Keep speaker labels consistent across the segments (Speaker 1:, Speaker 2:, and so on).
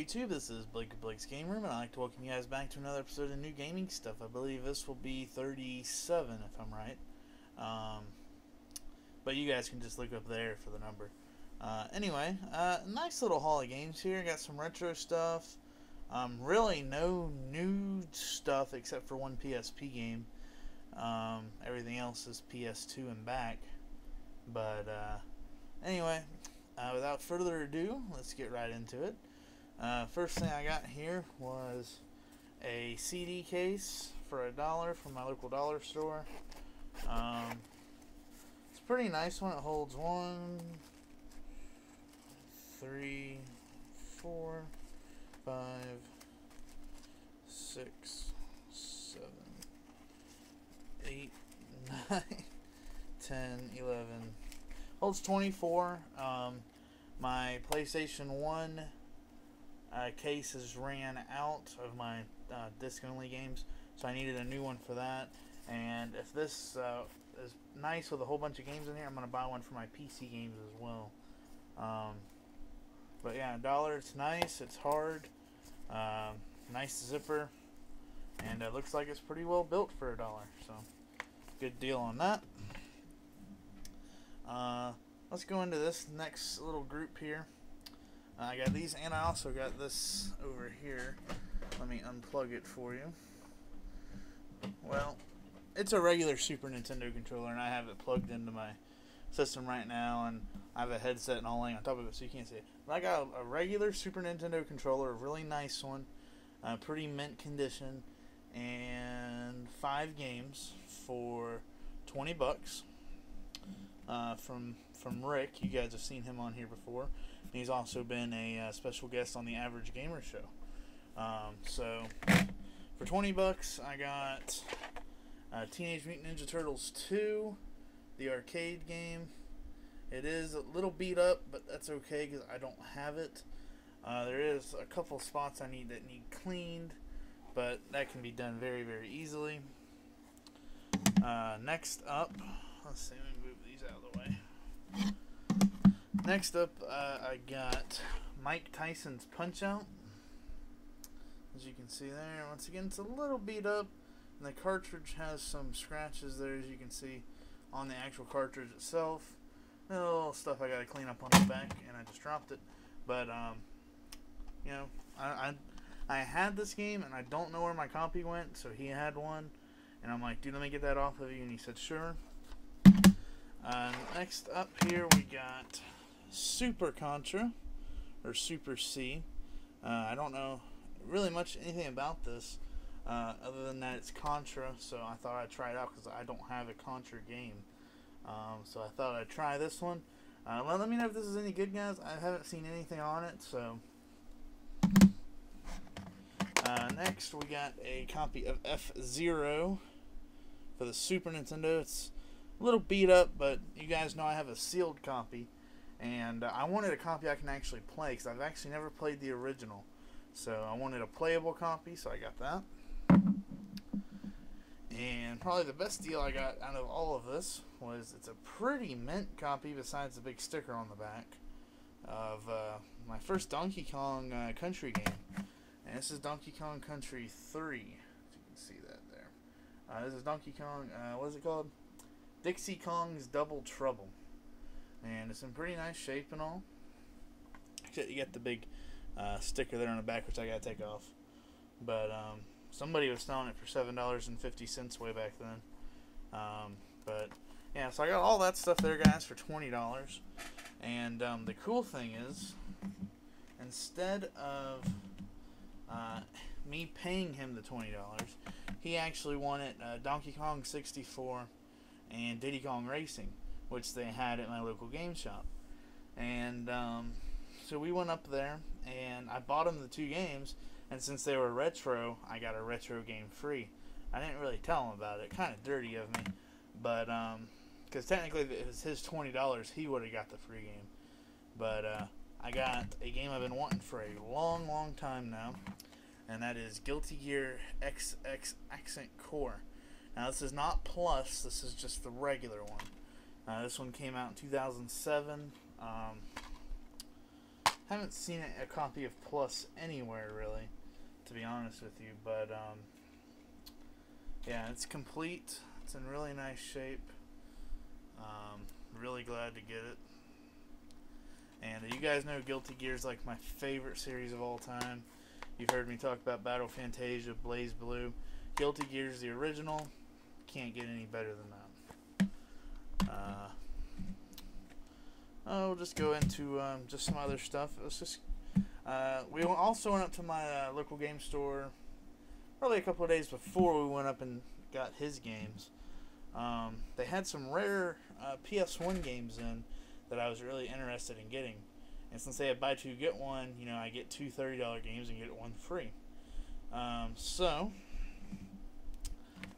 Speaker 1: YouTube? This is Blake of Blake's Game Room, and I'd like to welcome you guys back to another episode of New Gaming Stuff. I believe this will be 37, if I'm right. But you guys can just look up there for the number. Anyway, nice little haul of games here. Got some retro stuff. Really no new stuff except for one PSP game. Everything else is PS2 and back. But anyway, without further ado, let's get right into it. First thing I got here was a CD case for $1 from my local dollar store. It's a pretty nice one. It holds 1, 3, 4, 5, 6, 7, 8, 9, 10, 11. Holds 24. My PlayStation 1 cases ran out of my disc-only games, so I needed a new one for that. And if this is nice with a whole bunch of games in here, I'm going to buy one for my PC games as well. But yeah, $1. It's nice. It's hard. Nice zipper. And it looks like it's pretty well built for $1. So, good deal on that. Let's go into this next little group here. I got these, and I also got this over here. Let me unplug it for you. Well, it's a regular Super Nintendo controller, and I have it plugged into my system right now, and I have a headset and all laying on top of it, so you can't see it. But I got a regular Super Nintendo controller, a really nice one, pretty mint condition, and 5 games for $20. From Rick. You guys have seen him on here before. He's also been a special guest on the Average Gamer Show. So for $20, I got Teenage Mutant Ninja Turtles 2, the arcade game. It is a little beat up, but that's okay because I don't have it. There is a couple spots that need cleaned, but that can be done very, very easily. Next up, let's see, let me move these out of the way. Next up, I got Mike Tyson's Punch-Out. As you can see there, once again, it's a little beat up, and the cartridge has some scratches there, as you can see on the actual cartridge itself. A little stuff I gotta clean up on the back, and I just dropped it. But you know, I had this game, and I don't know where my copy went, so he had one, and I'm like, dude, let me get that off of you, and he said, sure. Next up here, we got Super Contra, or Super C. I don't know really much anything about this, other than that it's Contra, so I thought I'd try it out because I don't have a Contra game. So I thought I'd try this one. Let me know if this is any good, guys. I haven't seen anything on it, so. Next, we got a copy of F-Zero for the Super Nintendo. It's a little beat up, but you guys know I have a sealed copy, and I wanted a copy I can actually play because I've actually never played the original, so I wanted a playable copy, so I got that. And probably the best deal I got out of all of this was it's a pretty mint copy besides the big sticker on the back of my first Donkey Kong Country game, and this is Donkey Kong Country 3, if you can see that there. This is Donkey Kong, what is it called? Dixie Kong's Double Trouble, and it's in pretty nice shape and all. Except you get the big sticker there on the back, which I gotta take off. But somebody was selling it for $7.50 way back then. But yeah, so I got all that stuff there, guys, for $20. And the cool thing is, instead of me paying him the $20, he actually wanted Donkey Kong 64 and Diddy Kong Racing, which they had at my local game shop. And so we went up there, and I bought him the 2 games, and since they were retro, I got a retro game free. I didn't really tell him about it. Kind of dirty of me, but because technically if it was his $20, he would have got the free game. But I got a game I've been wanting for a long, long time now, and that is Guilty Gear XX Accent Core. Now, this is not Plus, this is just the regular one. This one came out in 2007. Haven't seen a copy of Plus anywhere really, to be honest with you. But yeah, it's complete. It's in really nice shape. Really glad to get it. And you guys know Guilty Gear is like my favorite series of all time. You've heard me talk about Battle Fantasia, Blaze Blue. Guilty Gear is the original. Can't get any better than that. We'll just go into just some other stuff. Let's just. We also went up to my local game store probably a couple of days before we went up and got his games. They had some rare PS1 games in that I was really interested in getting. And since they had buy two get one, you know, I get two $30 games and get one free.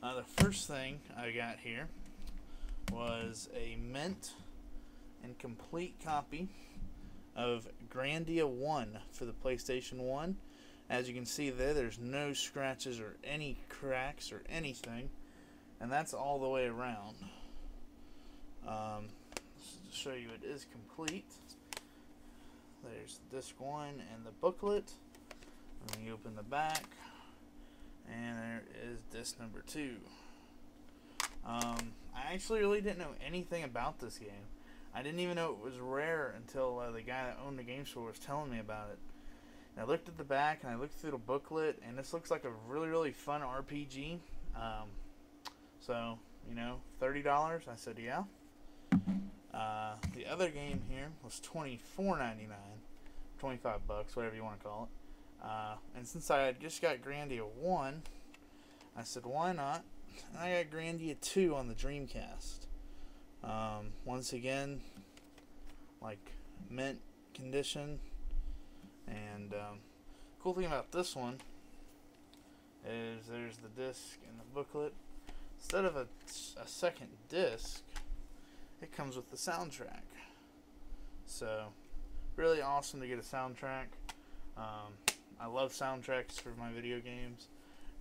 Speaker 1: The first thing I got here was a mint and complete copy of Grandia 1 for the PlayStation 1. As you can see there, there's no scratches or any cracks or anything. And that's all the way around. Just to show you it is complete. There's disc 1 and the booklet. And then you open the back. And there is disc number 2. I actually really didn't know anything about this game. I didn't even know it was rare until the guy that owned the game store was telling me about it. And I looked at the back and I looked through the booklet, and this looks like a really, really fun RPG. So, you know, $30. I said, yeah. The other game here was $24.99, $25, whatever you want to call it. And since I had just got Grandia 1, I said, why not? And I got Grandia 2 on the Dreamcast. Once again, like mint condition. And cool thing about this one is there's the disc and the booklet. Instead of a second disc, it comes with the soundtrack. So, really awesome to get a soundtrack. I love soundtracks for my video games,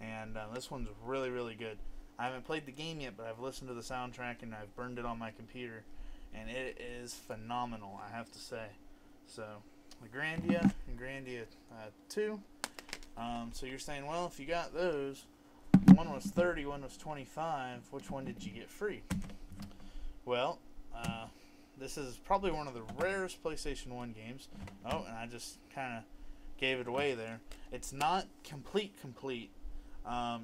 Speaker 1: and this one's really, really good. I haven't played the game yet, but I've listened to the soundtrack and I've burned it on my computer, and it is phenomenal, I have to say. So, the Grandia and Grandia 2. So you're saying, well, if you got those, one was 30, one was 25, which one did you get free? Well, this is probably one of the rarest PlayStation 1 games. Oh, and I just kind of gave it away there. It's not complete.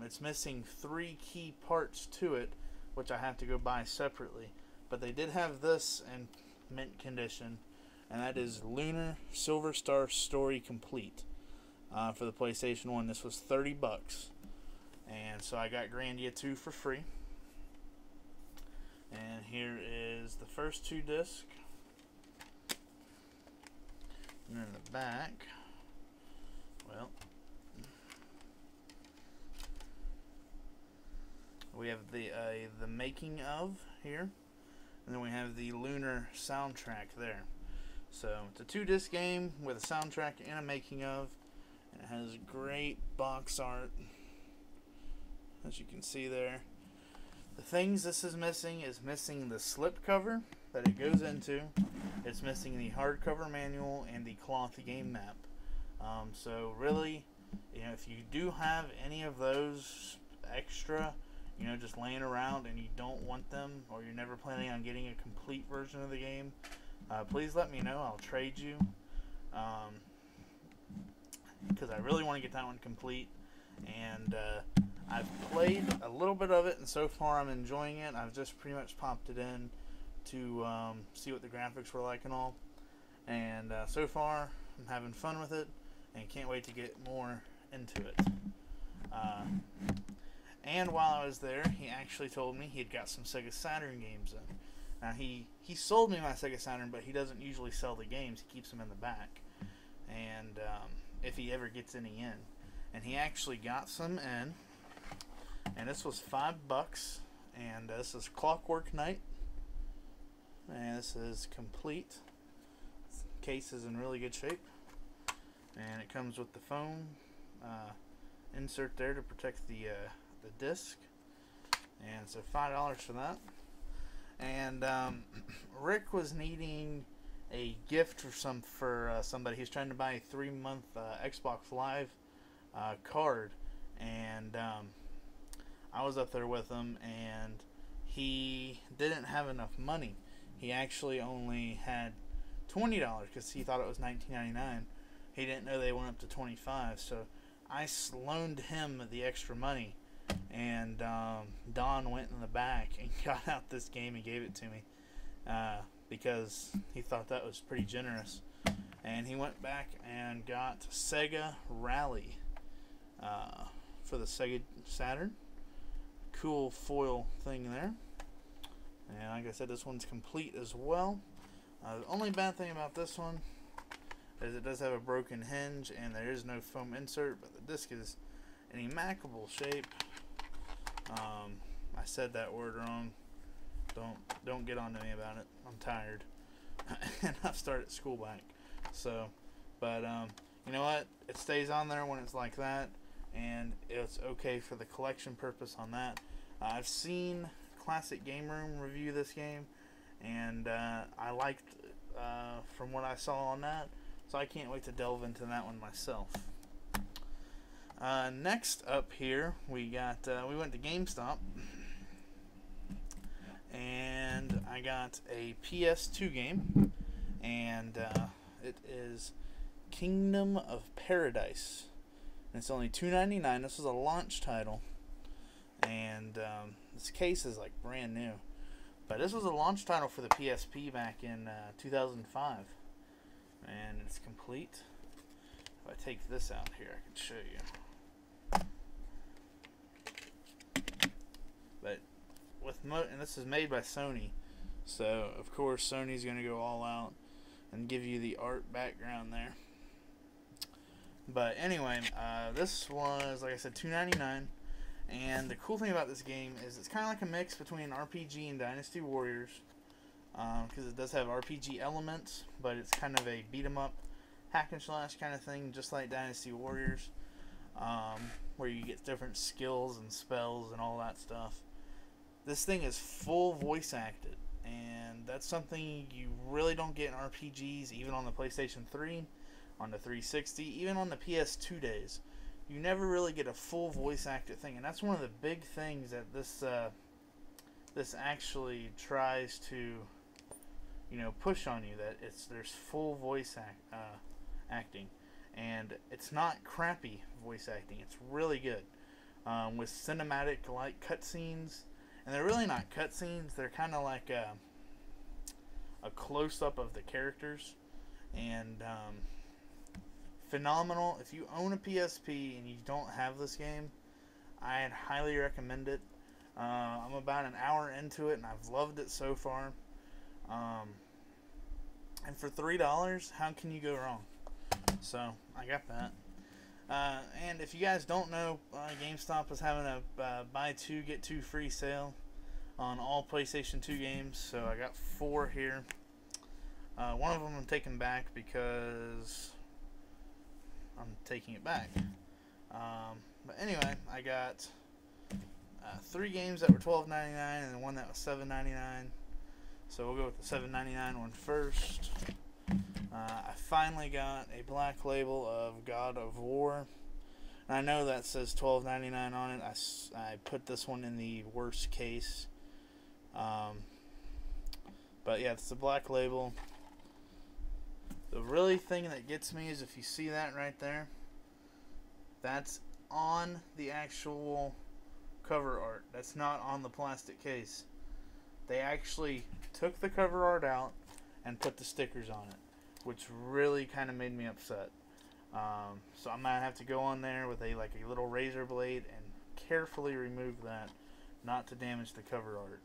Speaker 1: It's missing 3 key parts to it, which I have to go buy separately. But they did have this in mint condition, and that is Lunar Silver Star Story Complete for the PlayStation 1. This was $30. And so I got Grandia 2 for free. And here is the first 2 discs. And in the back, well, we have the making of here, and then we have the Lunar soundtrack there. So it's a 2-disc game with a soundtrack and a making of. And it has great box art, as you can see there. The things this is missing the slip cover that it goes into. It's missing the hardcover manual and the cloth game map. So really, you know, if you do have any of those extra, you know, just laying around and you don't want them, or you're never planning on getting a complete version of the game, please let me know. I'll trade you. Because I really want to get that one complete. And I've played a little bit of it, and so far I'm enjoying it. I've just pretty much popped it in to see what the graphics were like and all. And so far I'm having fun with it, and can't wait to get more into it. And while I was there, he actually told me he had got some Sega Saturn games in. Now he sold me my Sega Saturn, but he doesn't usually sell the games. He keeps them in the back. And if he ever gets any in. And he actually got some in. And this was $5. And this is Clockwork Knight. And this is complete. This case is in really good shape. And it comes with the foam insert there to protect the disc. And so $5 for that. And Rick was needing a gift for somebody. He's trying to buy a 3-month Xbox Live card, and I was up there with him, and he didn't have enough money. He actually only had $20 because he thought it was $19.99. He didn't know they went up to $25, so I loaned him the extra money, and Don went in the back and got out this game and gave it to me because he thought that was pretty generous. And he went back and got Sega Rally for the Sega Saturn. Cool foil thing there. And like I said, this one's complete as well. The only bad thing about this one is it does have a broken hinge and there is no foam insert, but the disc is in immaculate shape. I said that word wrong. Don't get on to me about it. I'm tired. And I've started school back. So, but you know what? It stays on there when it's like that, and it's okay for the collection purpose on that. I've seen Classic Game Room review this game, and I liked from what I saw on that, so I can't wait to delve into that one myself. Next up here, we went to GameStop, and I got a PS2 game, and it is Kingdom of Paradise. And it's only $2.99. This is a launch title, and this case is like brand new. But this was a launch title for the PSP back in 2005, and it's complete. If I take this out here, I can show you. But and this is made by Sony, so of course Sony's going to go all out and give you the art background there. But anyway, this was, like I said, $2.99. And the cool thing about this game is it's kind of like a mix between RPG and Dynasty Warriors, because it does have RPG elements, but it's kind of a beat 'em up, hack and slash kind of thing, just like Dynasty Warriors, where you get different skills and spells and all that stuff. This thing is full voice acted, and that's something you really don't get in RPGs, even on the PlayStation 3, on the 360, even on the PS2 days. You never really get a full voice acted thing, and that's one of the big things that this actually tries to, push on you, that there's full voice acting, and it's not crappy voice acting. It's really good, with cinematic like cutscenes, and they're really not cutscenes. They're kind of like a close up of the characters, and phenomenal. If you own a PSP and you don't have this game, I'd highly recommend it. I'm about an hour into it and I've loved it so far. And for $3, how can you go wrong? So I got that. And if you guys don't know, GameStop is having a buy 2 get 2 free sale on all PlayStation 2 games. So I got 4 here. One of them I'm taking back because I'm taking it back. But anyway, I got 3 games that were $12.99 and one that was $7.99. So we'll go with the $7.99 one first. I finally got a black label of God of War. And I know that says $12.99 on it. I put this one in the worst case. But yeah, it's the black label. The really thing that gets me is if you see that right there, that's on the actual cover art. That's not on the plastic case. They actually took the cover art out and put the stickers on it, which really kind of made me upset. So I'm gonna have to go on there with a little razor blade and carefully remove that, not to damage the cover art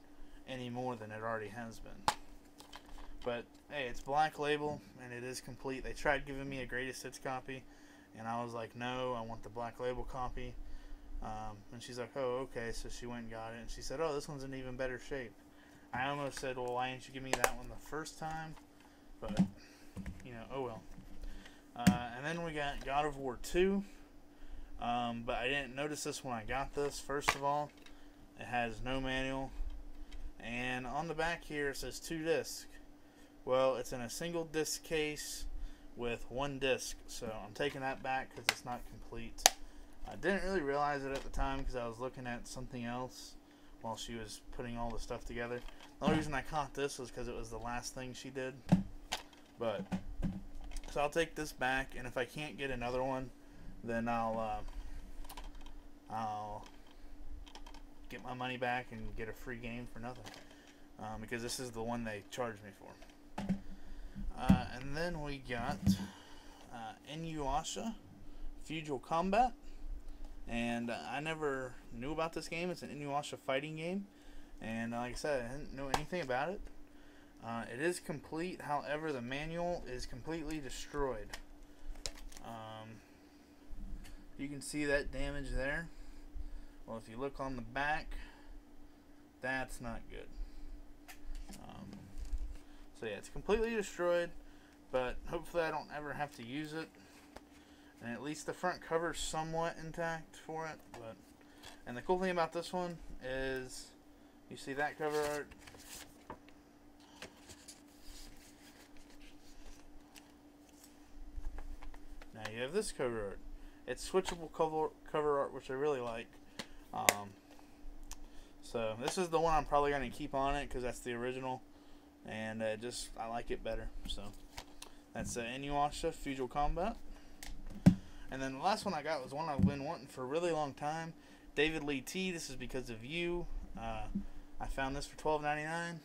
Speaker 1: any more than it already has been. But hey, it's black label and it is complete. They tried giving me a greatest hits copy, and I was like, no, I want the black label copy. And she's like, oh, okay. So she went and got it, and she said, oh, this one's in even better shape. I almost said, well, why didn't you give me that one the first time? But oh well. And then we got God of War 2. But I didn't notice this when I got this. First of all, it has no manual, and on the back here it says 2 discs, Well, it's in a single disc case with one disc, so I'm taking that back because it's not complete. I didn't really realize it at the time because I was looking at something else while she was putting all the stuff together. The only reason I caught this was because it was the last thing she did. But so I'll take this back, and if I can't get another one, then I'll get my money back and get a free game for nothing, because this is the one they charged me for. And then we got Inuyasha Feudal Combat, and I never knew about this game. It's an Inuyasha fighting game, and like I said, I didn't know anything about it. It is complete, however the manual is completely destroyed. You can see that damage there. Well, if you look on the back, that's not good. So yeah, it's completely destroyed, but hopefully I don't ever have to use it. And at least the front cover is somewhat intact for it. And the cool thing about this one is, you see that cover art? Now you have this cover art. It's switchable cover art, which I really like. So this is the one I'm probably going to keep on it because that's the original, and I like it better. So that's Inuyasha Feudal Combat. And then the last one I got was one I've been wanting for a really long time. David Lee T. This is because of you. I found this for $12.99,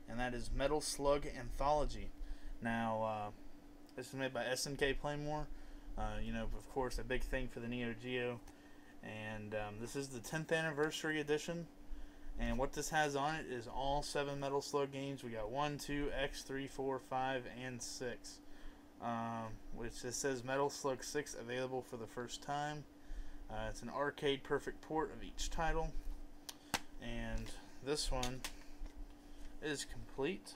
Speaker 1: and that is Metal Slug Anthology. Now this is made by SNK Playmore. You know, of course, a big thing for the Neo Geo. And this is the 10th anniversary edition, and what this has on it is all 7 Metal Slug games. We got 1, 2, X, 3, 4, 5, and 6, which it says Metal Slug 6 available for the first time. It's an arcade perfect port of each title, and this one is complete,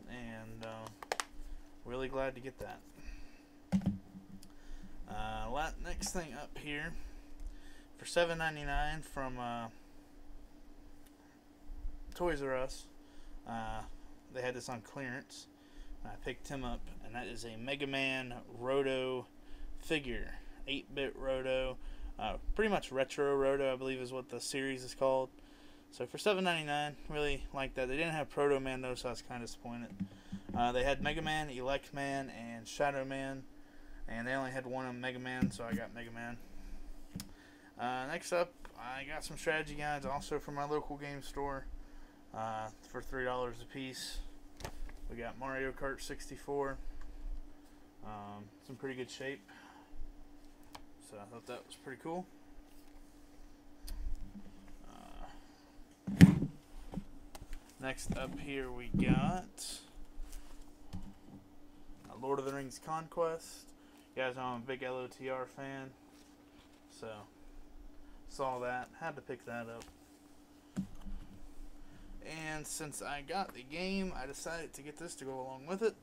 Speaker 1: and really glad to get that. Next thing up here for $7.99 from Toys R Us. They had this on clearance. I picked him up, and that is a Mega Man Roto figure, 8-bit Roto, pretty much retro Roto, I believe is what the series is called. So for $7.99, really like that. They didn't have Proto Man though, so I was kind of disappointed. They had Mega Man, Elect Man, and Shadow Man. And they only had one of Mega Man, so I got Mega Man. Next up, I got some strategy guides also from my local game store for $3 a piece. We got Mario Kart 64. It's in pretty good shape. So I thought that was pretty cool. Next up here we got Lord of the Rings Conquest. You guys know I'm a big LOTR fan, so saw that, had to pick that up. And since I got the game, I decided to get this to go along with it,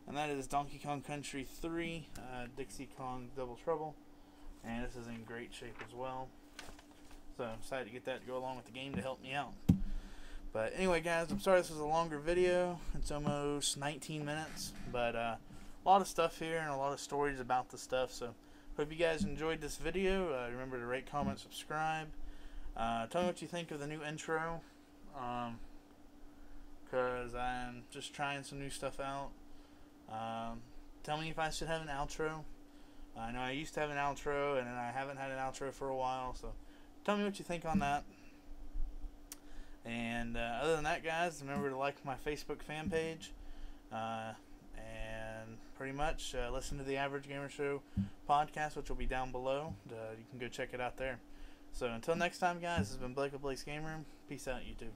Speaker 1: and that is Donkey Kong Country 3, Dixie Kong Double Trouble, and this is in great shape as well. So I decided to get that to go along with the game to help me out. But anyway, guys, I'm sorry this was a longer video. It's almost 19 minutes, but a lot of stuff here and a lot of stories about the stuff. So hope you guys enjoyed this video. Remember to rate, comment, subscribe. Tell me what you think of the new intro, because I'm just trying some new stuff out. Tell me if I should have an outro. I know I used to have an outro, and then I haven't had an outro for a while, so tell me what you think on that. And other than that, guys, remember to like my Facebook fan page, and pretty much listen to the Average Gamer Show podcast, which will be down below. You can go check it out there. So until next time, guys, this has been Blake of Blake's Game Room. Peace out, YouTube.